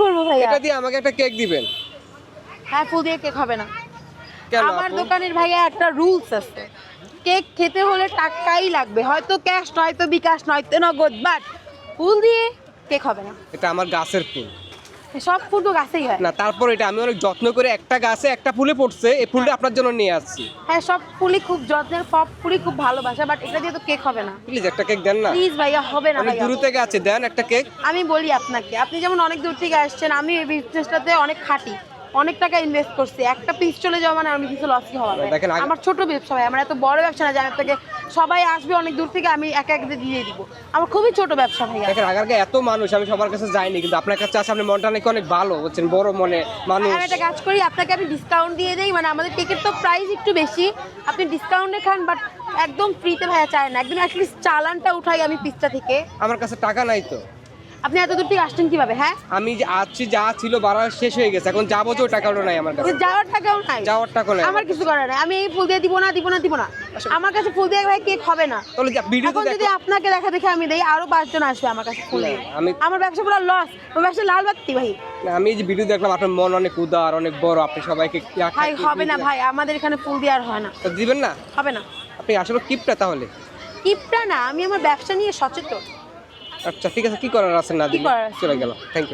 করবো ভাইয়া? এটা দিয়ে আমাকে একটা কেক দিবেন। হ্যাঁ, ফুল দিয়ে কেক হবে না। কেন আমার আপু? দোকানের ভাইয়া একটা রুলস আছে, কেক খেতে হলে টাকাই লাগবে, হয়তো ক্যাশ নয়তো বিকাশ নয়তো নগদ, বাট ফুল দিয়ে কেক হবে না। এটা আমার গাছের ফুল। সব ফুল তো গাছেই হয়। না তারপর এটা আমি অনেক যত্ন করে একটা গাছে একটা ফুলে পড়ছে, এই ফুলটা আপনার জন্য নিয়ে আসছি। হ্যাঁ, সব ফুলই খুব যত্নের, সব ফুলই খুব ভালোবাসা, বাট এটা দিয়ে তো কেক হবে না। প্লিজ একটা কেক দেন না। প্লিজ ভাইয়া, হবে না অনেক ভাইয়া। দূর থেকে আছে, দেন একটা কেক। আমি বলি আপনাকে, আপনি যেমন অনেক দূর থেকে আসছেন, আমি এই বিজনেসটাতে অনেক খাটি, অনেক টাকা ইনভেস্ট করছি, একটা পিস চলে যাওয়া মানে আমি কিছু লসই হওয়া যায়। দেখেন আমার ছোট ব্যবসা ভাই, আমার এত বড় ব্যবসা না যে আমি আপনাকে সবাই আসবে অনেক দূর থেকে আমি একা একা দিয়ে দিব। আমার খুবই ছোট ব্যবসা ভাইয়া। দেখেন আগে এত মানুষ, আমি সবার কাছে যাইনি, কিন্তু আপনার কাছে আসে, আপনি মনটা নাকি অনেক ভালো, বলছেন বড় মনে মানুষ। আমি একটা কাজ করি, আপনাকে আমি ডিসকাউন্ট দিয়ে দেই, মানে আমাদের কেকের তো প্রাইস একটু বেশি, আপনি ডিসকাউন্টে খান, বাট একদম ফ্রিতে ভাইয়া চায় না, একদম অ্যাটলিস্ট চালানটা উঠাই আমি পিসটা থেকে। আমার কাছে টাকা নাই তো। আপনি এত দূর থেকে আসছেন কিভাবে? হ্যাঁ, আমি যে আসছি, যা ছিল বাড়া শেষ হয়ে গেছে, এখন যাবো তো, টাকাও নাই আমার কাছে। যাওয়ার টাকাও নাই। যাওয়ার টাকা নাই আমার কিছু করার নাই, আমি এই ফুল দিয়ে দিব না, দিব না, দিব না। আমার কাছে ফুল দিয়ে ভাই কেক হবে না। তাহলে ভিডিও তো এখন যদি দেখো। আপনাকে দেখা দেখে আমি দেই, আরো 5 জন আসবে আমার কাছে ফুল দিয়ে। আমার ব্যবসা পুরো লস, আমার ব্যবসা লাল বাতি ভাই। না, আমি যে ভিডিও দেখলাম, আপনার মন অনেক উদার, অনেক বড়, আপনি সবাইকে ভাই হবে না ভাই, আমাদের এখানে ফুল দিয়ে আর হয় না। তো দিবেন না? হবে না। আপনি আসলে কিপটা তাহলে। কিপটা না, আমি আমার ব্যবসা নিয়ে সচেতন। আচ্ছা ঠিক আছে, কি করার আছে না দিলে করার আছে? চলে গেল। Thank you.